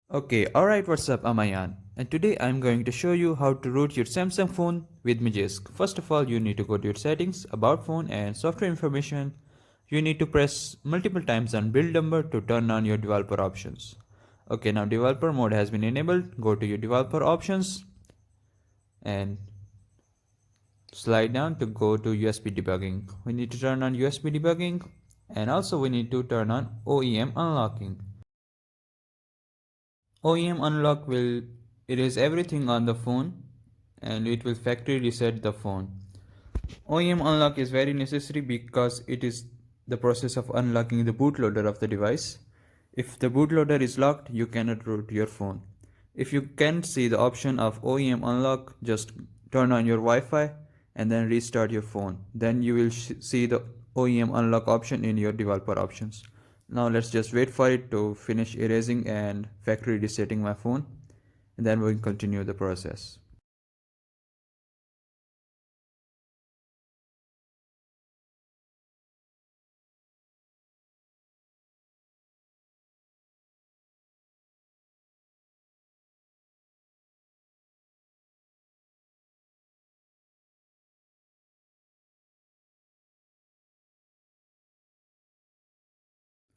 Alright, what's up? I'm Ayan, and today I'm going to show you how to root your Samsung phone with Magisk. First of all, you need to go to your settings, about phone and software information. You need to press multiple times on build number to turn on your developer options. Okay, now developer mode has been enabled. Go to your developer options and slide down to go to USB debugging. We need to turn on USB debugging, and also we need to turn on OEM unlocking. OEM unlock will erase everything on the phone and it will factory reset the phone. OEM unlock is very necessary because it is the process of unlocking the bootloader of the device. If the bootloader is locked, you cannot root your phone. If you can't see the option of OEM unlock, just turn on your Wi-Fi and then restart your phone. Then you will see the OEM unlock option in your developer options. Now let's just wait for it to finish erasing and factory resetting my phone, and then we'll continue the process.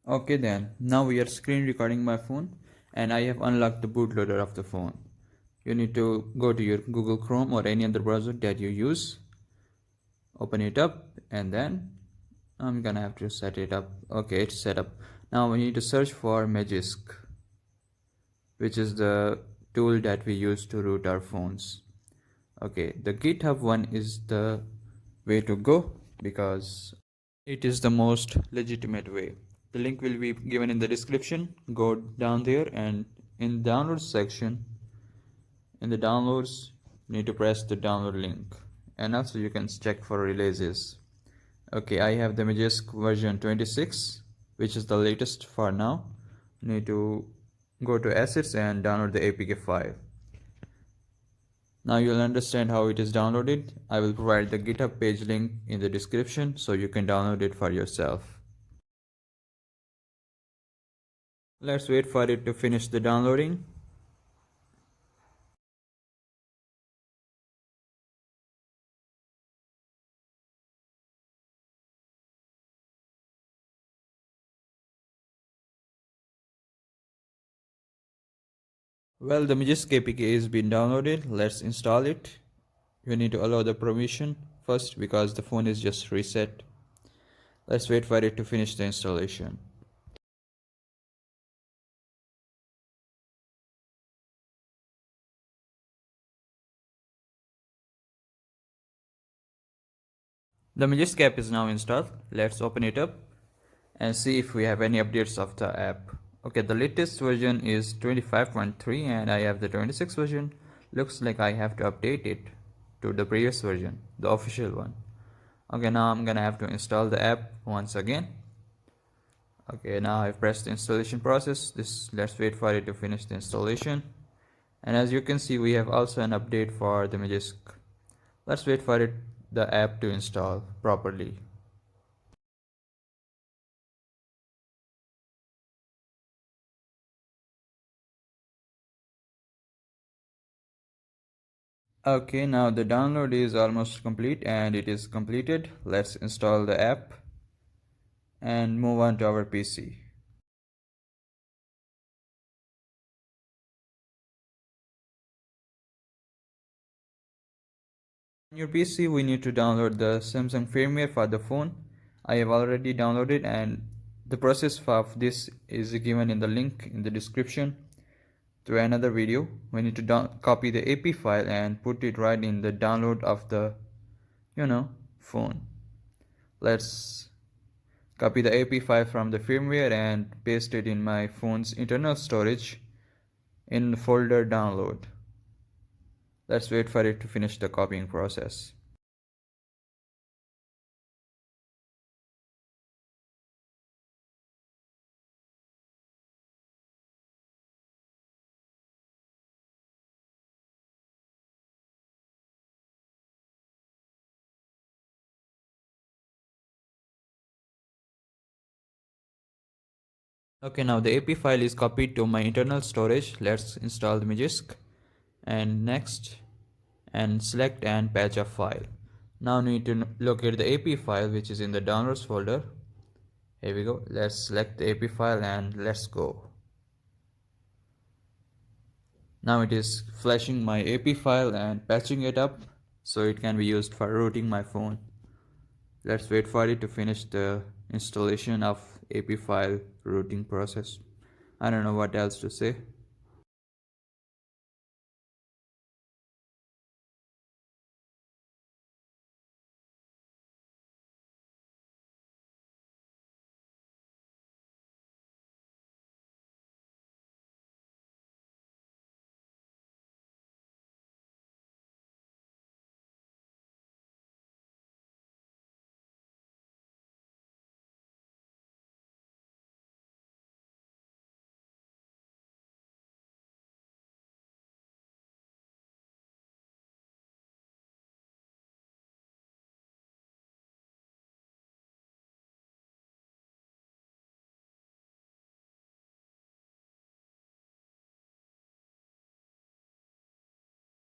Okay then, now we are screen recording my phone and I have unlocked the bootloader of the phone. You need to go to your Google Chrome or any other browser that you use, open it up, and then I'm gonna have to set it up. Okay, it's set up. Now we need to search for Magisk, which is the tool that we use to root our phones. Okay, the GitHub one is the way to go because it is the most legitimate way. The link will be given in the description. Go down there and in downloads section, in the downloads, you need to press the download link. And also you can check for releases. Okay, I have the Magisk version 26, which is the latest for now. You need to go to assets and download the APK file. Now you'll understand how it is downloaded. I will provide the GitHub page link in the description so you can download it for yourself. Let's wait for it to finish the downloading. Well, the Magisk APK is been downloaded. Let's install it. You need to allow the permission first because the phone is just reset. Let's wait for it to finish the installation. The Magisk app is now installed. Let's open it up and see if we have any updates of the app. Okay, the latest version is 25.3 and I have the 26 version. Looks like I have to update it to the previous version, the official one. Okay, now I'm gonna have to install the app once again. Okay, now I've pressed the installation process. Let's wait for it to finish the installation. And as you can see, we have also an update for the Magisk. Let's wait for it, the app to install properly. Okay, now the download is almost complete and it is completed. Let's install the app and move on to our PC. On your PC, we need to download the Samsung firmware for the phone. I have already downloaded and the process of this is given in the link in the description to another video. We need to copy the AP file and put it right in the download of the phone. Let's copy the AP file from the firmware and paste it in my phone's internal storage in folder download. Let's wait for it to finish the copying process. Okay, now the AP file is copied to my internal storage. Let's install the Magisk and next and select and patch a file. Now need to locate the AP file which is in the downloads folder. Here we go. Let's select the AP file and let's go. Now it is flashing my AP file and patching it up so it can be used for rooting my phone. Let's wait for it to finish the installation of AP file rooting process. I don't know what else to say.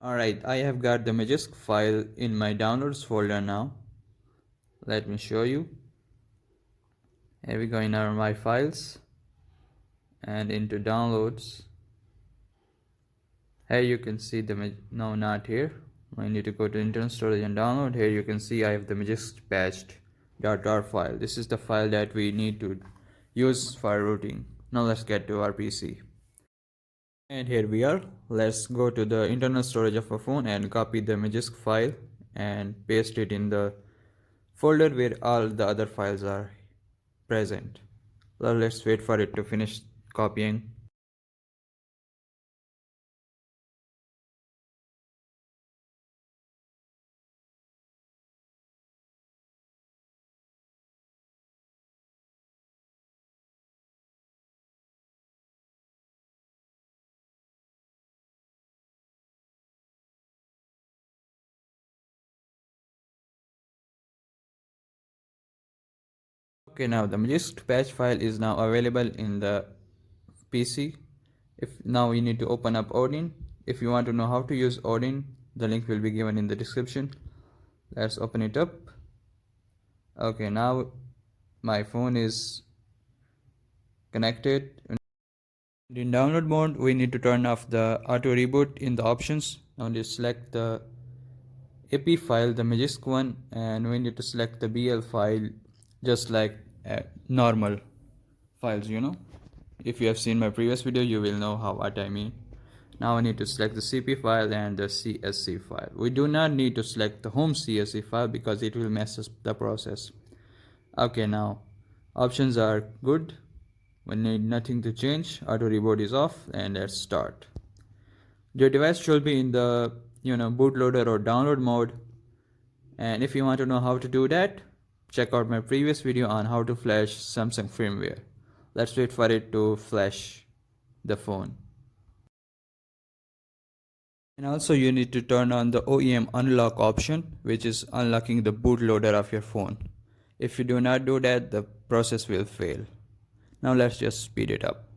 Alright, I have got the Magisk file in my downloads folder now. Let me show you. Here we go in our my files and into downloads. Here you can see the no, not here. I need to go to internal storage and download. Here you can see I have the Magisk patched .tar file. This is the file that we need to use for routing. Now let's get to our PC. And here we are. Let's go to the internal storage of our phone and copy the Magisk file and paste it in the folder where all the other files are present. Well, let's wait for it to finish copying. Okay, now the Magisk patch file is now available in the PC. If now you need to open up Odin. If you want to know how to use Odin, the link will be given in the description. Let's open it up. Okay, now my phone is connected. In download mode, we need to turn off the auto reboot in the options. Now just select the AP file, the Magisk one, and we need to select the BL file just like normal files, you know. If you have seen my previous video, you will know what I mean. Now I need to select the CP file and the CSC file. We do not need to select the home CSC file because it will mess up the process. Okay, now options are good. We need nothing to change. Auto reboot is off and let's start. Your device should be in the bootloader or download mode. And if you want to know how to do that, check out my previous video on how to flash Samsung firmware. Let's wait for it to flash the phone. And also you need to turn on the OEM unlock option, which is unlocking the bootloader of your phone. If you do not do that, the process will fail. Now let's just speed it up.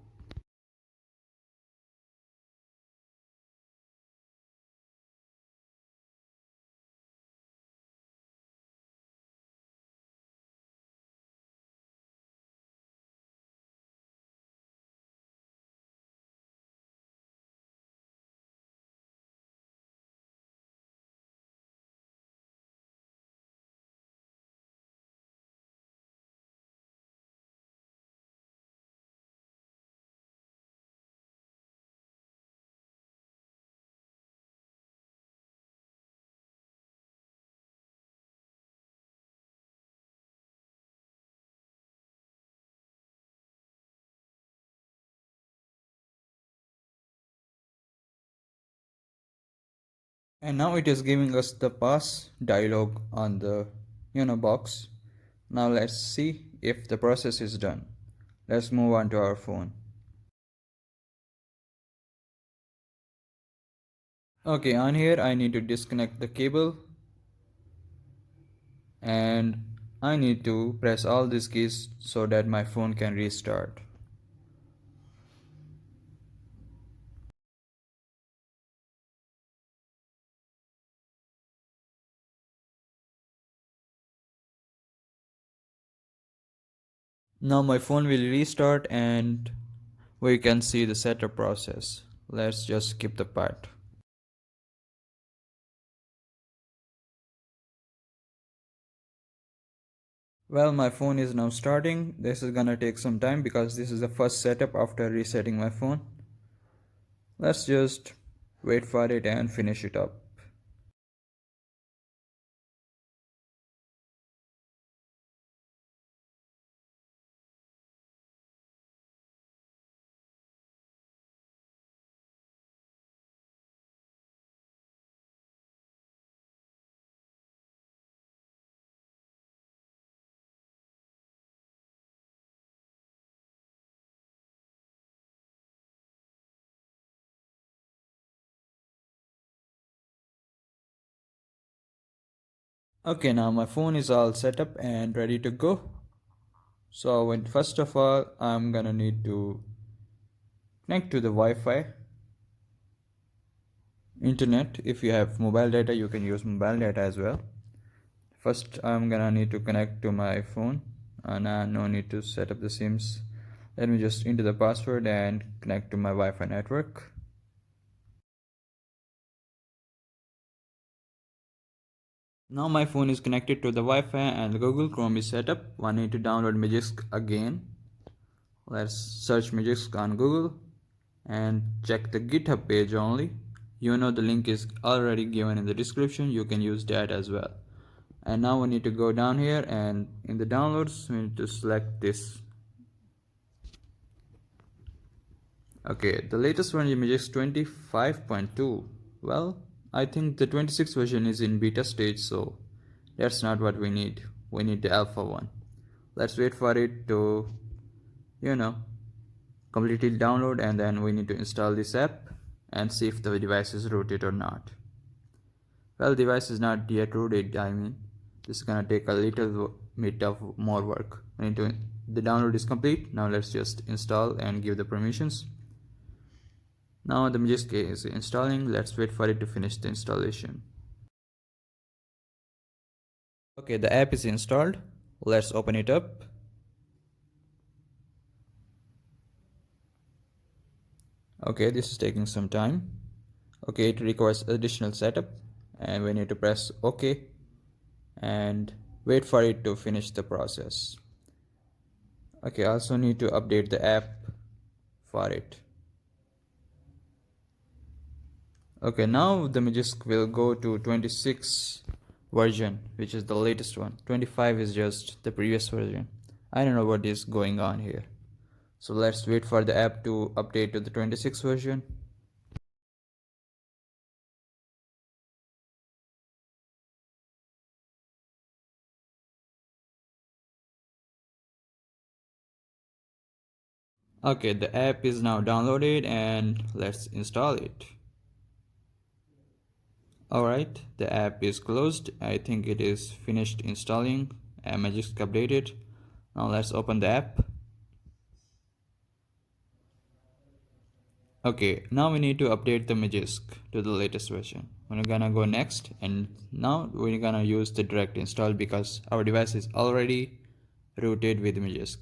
And now it is giving us the pass dialog on the box. Now let's see if the process is done. Let's move on to our phone. Okay, on here I need to disconnect the cable and I need to press all these keys so that my phone can restart. Now my phone will restart and we can see the setup process. Let's just skip the part. Well, my phone is now starting. This is gonna take some time because this is the first setup after resetting my phone. Let's just wait for it and finish it up. Okay, now my phone is all set up and ready to go. So first of all, I'm gonna need to connect to the Wi-Fi internet. If you have mobile data, you can use mobile data as well. First, I'm gonna need to connect to my phone, and no need to set up the SIMs. Let me just enter the password and connect to my Wi-Fi network. Now my phone is connected to the Wi-Fi and Google Chrome is set up. I need to download Magisk again. Let's search Magisk on Google and check the GitHub page only. You know the link is already given in the description. You can use that as well. And now we need to go down here and in the downloads we need to select this. Okay, the latest one is 25.2. Well, I think the 26 version is in beta stage, so that's not what we need. We need the alpha one. Let's wait for it to, you know, completely download, and then we need to install this app and see if the device is rooted or not. Well, device is not yet rooted. I mean, this is gonna take a little bit of more work. We need to, the download is complete. Now let's just install and give the permissions. Now the Magisk is installing. Let's wait for it to finish the installation. Okay, the app is installed. Let's open it up. Okay, this is taking some time. Okay, it requires additional setup and we need to press OK and wait for it to finish the process. Okay, I also need to update the app for it. Okay, now the Magisk will go to 26 version, which is the latest one. 25 is just the previous version. I don't know what is going on here. So let's wait for the app to update to the 26 version. Okay, the app is now downloaded and let's install it. Alright, the app is closed. I think it is finished installing and Magisk updated. Now let's open the app. Okay, now we need to update the Magisk to the latest version. We're gonna go next, and now we're gonna use the direct install because our device is already rooted with Magisk.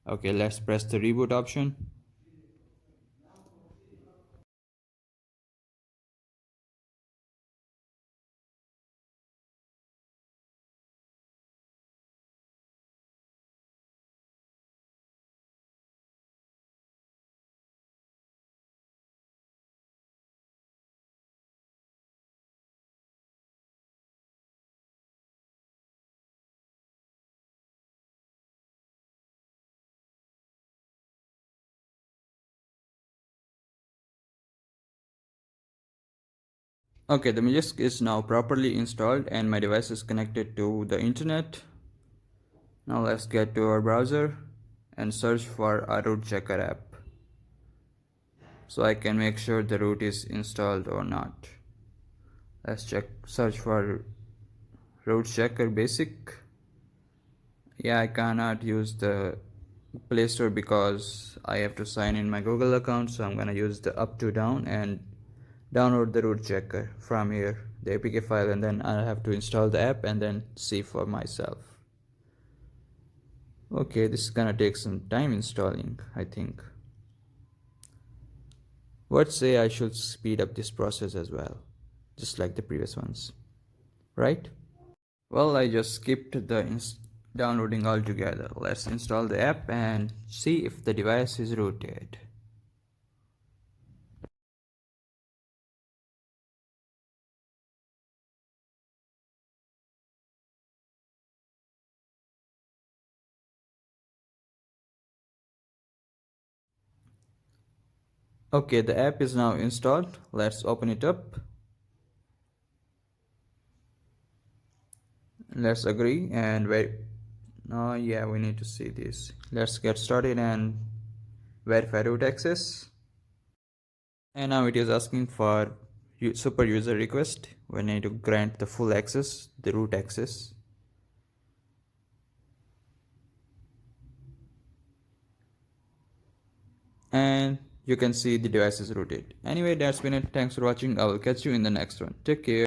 Okay, let's press the reboot option. Okay, the Magisk is now properly installed and my device is connected to the internet. Now let's get to our browser and search for a root checker app so I can make sure the root is installed or not. Let's search for root checker basic. Yeah, I cannot use the Play Store because I have to sign in my Google account, so I'm gonna use the up to down and download the root checker from here, the APK file, and then I have to install the app and then see for myself. Okay, this is gonna take some time installing, I think. What say I should speed up this process as well, just like the previous ones, right? Well, I just skipped the downloading altogether. Let's install the app and see if the device is rooted. Okay, the app is now installed. Let's open it up. Let's agree and wait. Oh yeah, we need to see this. Let's get started and verify root access. And now it is asking for super user request. We need to grant the full access, the root access. And you can see the device is rooted. Anyway, that's been it. Thanks for watching. I will catch you in the next one. Take care.